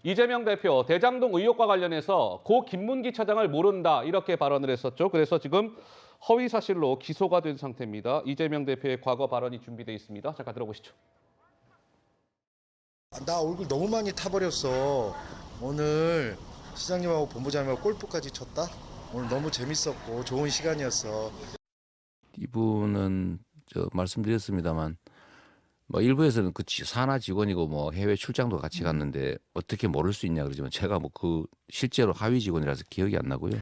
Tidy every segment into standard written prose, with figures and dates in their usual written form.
이재명 대표 대장동 의혹과 관련해서 고 김문기 차장을 모른다 이렇게 발언을 했었죠. 그래서 지금 허위 사실로 기소가 된 상태입니다. 이재명 대표의 과거 발언이 준비되어 있습니다. 잠깐 들어보시죠. 나 얼굴 너무 많이 타버렸어. 오늘 시장님하고 본부장님하고 골프까지 쳤다. 오늘 너무 재밌었고 좋은 시간이었어. 이분은 말씀드렸습니다만 뭐 일부에서는 그 산하 직원이고 뭐 해외 출장도 같이 갔는데 어떻게 모를 수 있냐 그러지만 제가 뭐 그 실제로 하위 직원이라서 기억이 안 나고요.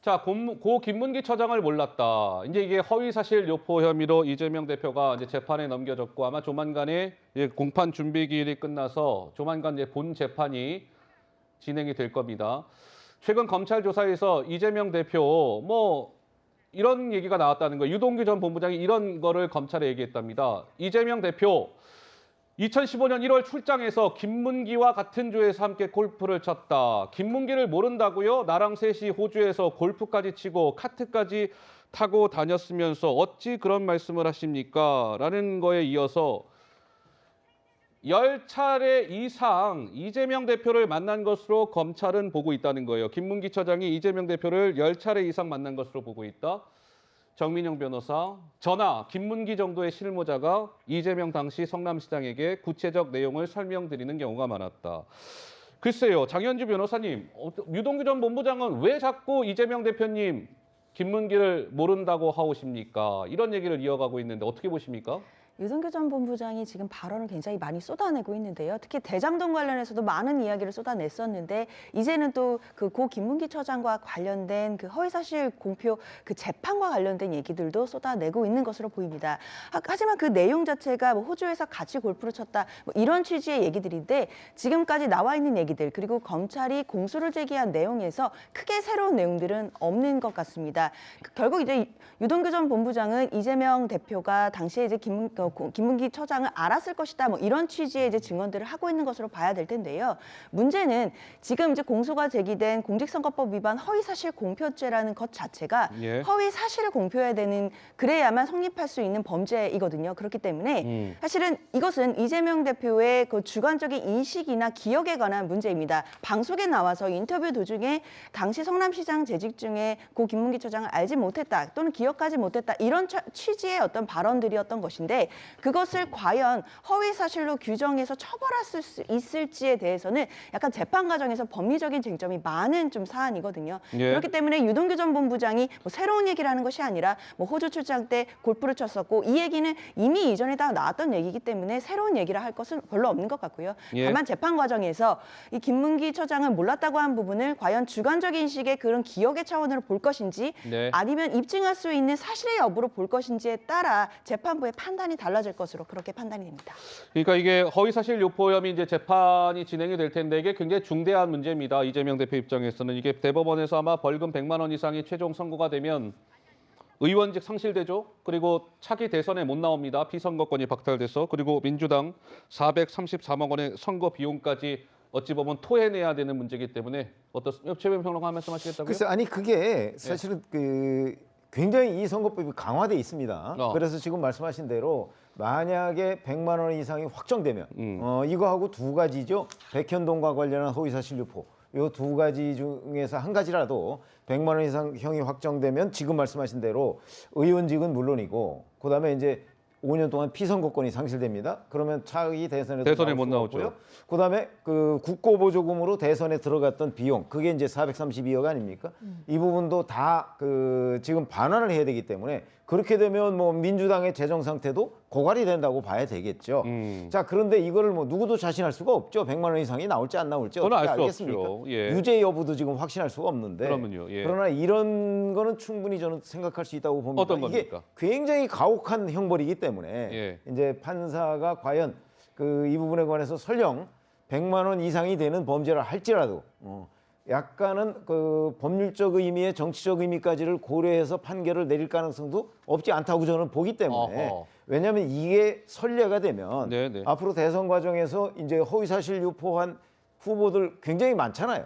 자, 고 김문기 처장을 몰랐다. 이제 이게 허위사실 유포 혐의로 이재명 대표가 이제 재판에 넘겨졌고 아마 조만간에 공판 준비 기일이 끝나서 조만간 이제 본 재판이 진행이 될 겁니다. 최근 검찰 조사에서 이재명 대표 뭐 이런 얘기가 나왔다는 거예요. 유동규 전 본부장이 이런 거를 검찰에 얘기했답니다. 이재명 대표 2015년 1월 출장에서 김문기와 같은 조에서 함께 골프를 쳤다. 김문기를 모른다고요? 나랑 셋이 호주에서 골프까지 치고 카트까지 타고 다녔으면서 어찌 그런 말씀을 하십니까? 라는 거에 이어서 10차례 이상 이재명 대표를 만난 것으로 검찰은 보고 있다는 거예요. 김문기 처장이 이재명 대표를 10차례 이상 만난 것으로 보고 있다. 정민영 변호사, 저나 김문기 정도의 실무자가 이재명 당시 성남시장에게 구체적 내용을 설명드리는 경우가 많았다. 글쎄요, 장현주 변호사님, 유동규 전 본부장은 왜 자꾸 이재명 대표님 김문기를 모른다고 하오십니까? 이런 얘기를 이어가고 있는데 어떻게 보십니까? 유동규 전 본부장이 지금 발언을 굉장히 많이 쏟아내고 있는데요. 특히 대장동 관련해서도 많은 이야기를 쏟아냈었는데 이제는 또 그 고 김문기 처장과 관련된 그 허위사실 공표 그 재판과 관련된 얘기들도 쏟아내고 있는 것으로 보입니다. 하지만 그 내용 자체가 뭐 호주에서 같이 골프를 쳤다 뭐 이런 취지의 얘기들인데 지금까지 나와 있는 얘기들 그리고 검찰이 공소를 제기한 내용에서 크게 새로운 내용들은 없는 것 같습니다. 결국 이제 유동규 전 본부장은 이재명 대표가 당시에 이제 김문기 처장을 알았을 것이다. 뭐 이런 취지의 이제 증언들을 하고 있는 것으로 봐야 될 텐데요. 문제는 지금 이제 공소가 제기된 공직선거법 위반 허위사실 공표죄라는 것 자체가 허위사실을 공표해야 되는 그래야만 성립할 수 있는 범죄이거든요. 그렇기 때문에 사실은 이것은 이재명 대표의 그 주관적인 인식이나 기억에 관한 문제입니다. 방송에 나와서 인터뷰 도중에 당시 성남시장 재직 중에 고 김문기 처장을 알지 못했다 또는 기억하지 못했다 이런 취지의 어떤 발언들이었던 것인데 그것을 과연 허위사실로 규정해서 처벌할 수 있을지에 대해서는 약간 재판 과정에서 법리적인 쟁점이 많은 좀 사안이거든요. 그렇기 때문에 유동규 전 본부장이 뭐 새로운 얘기를 하는 것이 아니라 뭐 호주 출장 때 골프를 쳤었고 이 얘기는 이미 이전에 다 나왔던 얘기이기 때문에 새로운 얘기를 할 것은 별로 없는 것 같고요. 다만 재판 과정에서 이 김문기 처장을 몰랐다고 한 부분을 과연 주관적인 인식의 그런 기억의 차원으로 볼 것인지 아니면 입증할 수 있는 사실의 여부로 볼 것인지에 따라 재판부의 판단이 달라질 것으로 그렇게 판단이 됩니다. 그러니까 이게 허위사실 유포 혐의 이제 재판이 진행이 될 텐데 이게 굉장히 중대한 문제입니다. 이재명 대표 입장에서는 이게 대법원에서 아마 벌금 100만 원 이상이 최종 선고가 되면 의원직 상실되죠. 그리고 차기 대선에 못 나옵니다. 피선거권이 박탈돼서. 그리고 민주당 434만 원의 선거 비용까지 어찌 보면 토해내야 되는 문제이기 때문에 어떻습니까? 최변 평론가 말씀하시겠다고요? 글쎄, 아니 그게 사실은 굉장히 이 선거법이 강화돼 있습니다. 그래서 지금 말씀하신 대로 만약에 100만 원 이상이 확정되면 이거하고 두 가지죠. 백현동과 관련한 허위사실 유포. 이 두 가지 중에서 한 가지라도 100만 원 이상 형이 확정되면 지금 말씀하신 대로 의원직은 물론이고 그다음에 이제 5년 동안 피선거권이 상실됩니다. 그러면 차기 대선에 못 나오죠. 그다음에 그 국고보조금으로 대선에 들어갔던 비용 그게 이제 432억 아닙니까? 이 부분도 다 지금 반환을 해야 되기 때문에 그렇게 되면 뭐 민주당의 재정 상태도 고갈이 된다고 봐야 되겠죠. 자, 그런데 이거를 뭐 누구도 자신할 수가 없죠. 100만 원 이상이 나올지 안 나올지 어떻게 알겠습니까? 유죄 여부도 지금 확신할 수가 없는데. 그러나 이런 거는 충분히 저는 생각할 수 있다고 봅니다. 어떤 이게 겁니까? 굉장히 가혹한 형벌이기 때문에 이제 판사가 과연 이 부분에 관해서 설령 100만 원 이상이 되는 범죄를 할지라도 약간은 법률적 의미의 정치적 의미까지를 고려해서 판결을 내릴 가능성도 없지 않다고 저는 보기 때문에 왜냐하면 이게 선례가 되면 앞으로 대선 과정에서 이제 허위사실 유포한 후보들 굉장히 많잖아요.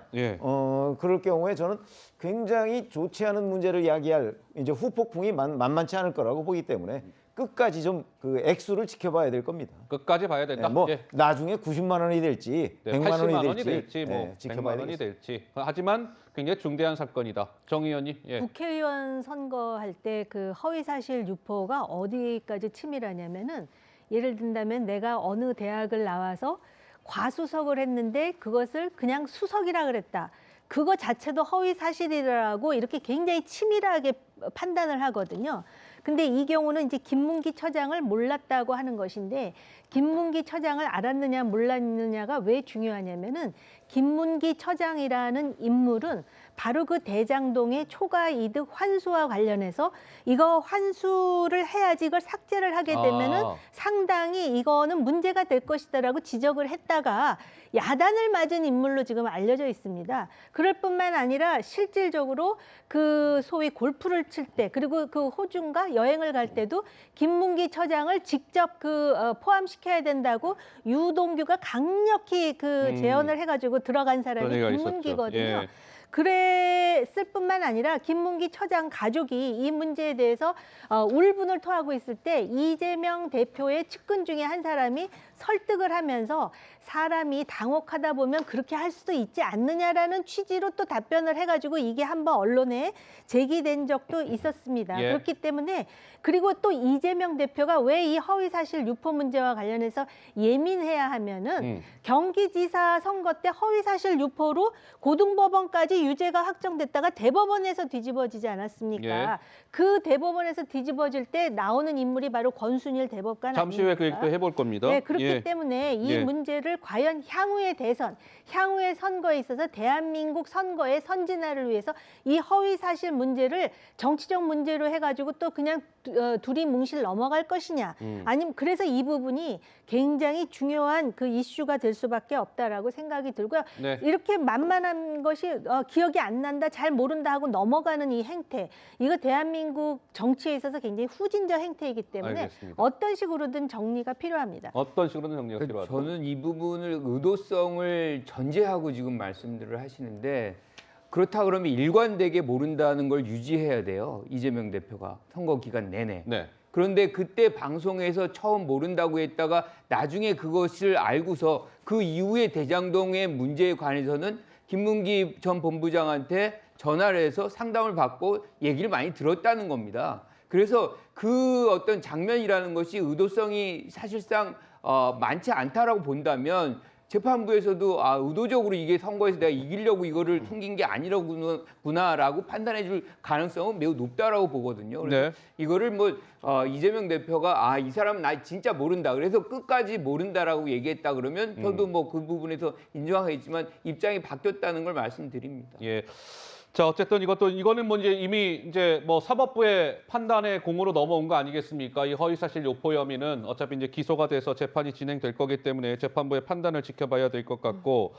그럴 경우에 저는 굉장히 좋지 않은 문제를 야기할 이제 후폭풍이 만만치 않을 거라고 보기 때문에 끝까지 좀 그 액수를 지켜봐야 될 겁니다. 끝까지 봐야 된다. 네, 뭐 예. 나중에 90만 원이 될지 네, 100만 80만 원이 될지 뭐 네, 100만 지켜봐야 원이 되겠습니다. 될지. 하지만 굉장히 중대한 사건이다. 정 의원님. 예. 국회의원 선거할 때 그 허위사실 유포가 어디까지 치밀하냐면은 예를 든다면 내가 어느 대학을 나와서 과수석을 했는데 그것을 그냥 수석이라 그랬다. 그거 자체도 허위사실이라고 이렇게 굉장히 치밀하게 판단을 하거든요. 근데 이 경우는 이제 김문기 처장을 몰랐다고 하는 것인데 김문기 처장을 알았느냐 몰랐느냐가 왜 중요하냐면은 김문기 처장이라는 인물은 바로 그 대장동의 초과 이득 환수와 관련해서 이거 환수를 해야지 이걸 삭제를 하게 되면은 상당히 이거는 문제가 될 것이다라고 지적을 했다가 야단을 맞은 인물로 지금 알려져 있습니다. 그럴 뿐만 아니라 실질적으로 그 소위 골프를 칠 때 그리고 그 호주인가 여행을 갈 때도 김문기 처장을 직접 포함시켜야 된다고 유동규가 강력히 제언을 해가지고 들어간 사람이 그런 얘기가 김문기거든요. 있었죠. 예. 그랬을 뿐만 아니라 김문기 처장 가족이 이 문제에 대해서 울분을 토하고 있을 때 이재명 대표의 측근 중에 한 사람이 설득을 하면서 사람이 당혹하다 보면 그렇게 할 수도 있지 않느냐라는 취지로 또 답변을 해가지고 이게 한번 언론에 제기된 적도 있었습니다. 예. 그렇기 때문에 그리고 또 이재명 대표가 왜 이 허위사실 유포 문제와 관련해서 예민해야 하면은 경기지사 선거 때 허위사실 유포로 고등법원까지 유죄가 확정됐다가 대법원에서 뒤집어지지 않았습니까? 예. 그 대법원에서 뒤집어질 때 나오는 인물이 바로 권순일 대법관 잠시 후에 그 아닙니까? 얘기도 해볼 겁니다. 네, 그렇기 예. 때문에 이 예. 문제를 과연 향후의 대선, 향후의 선거에 있어서 대한민국 선거의 선진화를 위해서 이 허위사실 문제를 정치적 문제로 해가지고 또 그냥 둘이 뭉실 넘어갈 것이냐, 아니면 그래서 이 부분이 굉장히 중요한 그 이슈가 될 수밖에 없다라고 생각이 들고요. 네. 이렇게 만만한 것이 기억이 안 난다, 잘 모른다 하고 넘어가는 이 행태, 이거 대한민국 정치에 있어서 굉장히 후진적 행태이기 때문에 알겠습니다. 어떤 식으로든 정리가 필요합니다. 어떤 식으로든 정리가 그 필요하다. 저는 이 부분을 의도성을 전제하고 지금 말씀들을 하시는데 그렇다 그러면 일관되게 모른다는 걸 유지해야 돼요. 이재명 대표가 선거 기간 내내. 네. 그런데 그때 방송에서 처음 모른다고 했다가 나중에 그것을 알고서 그 이후에 대장동의 문제에 관해서는 김문기 전 본부장한테 전화를 해서 상담을 받고 얘기를 많이 들었다는 겁니다. 그래서 그 어떤 장면이라는 것이 의도성이 사실상 많지 않다라고 본다면 재판부에서도 의도적으로 이게 선거에서 내가 이기려고 이거를 숨긴 게 아니라구나라고 판단해 줄 가능성은 매우 높다라고 보거든요. 그래서 네. 이거를 이재명 대표가 이 사람은 나 진짜 모른다. 그래서 끝까지 모른다라고 얘기했다 그러면 저도 그 부분에서 인정하겠지만 입장이 바뀌었다는 걸 말씀드립니다. 예. 자, 어쨌든 이거는 뭐 이제 사법부의 판단의 공으로 넘어온 거 아니겠습니까? 이 허위사실 유포 혐의는 어차피 이제 기소가 돼서 재판이 진행될 거기 때문에 재판부의 판단을 지켜봐야 될 것 같고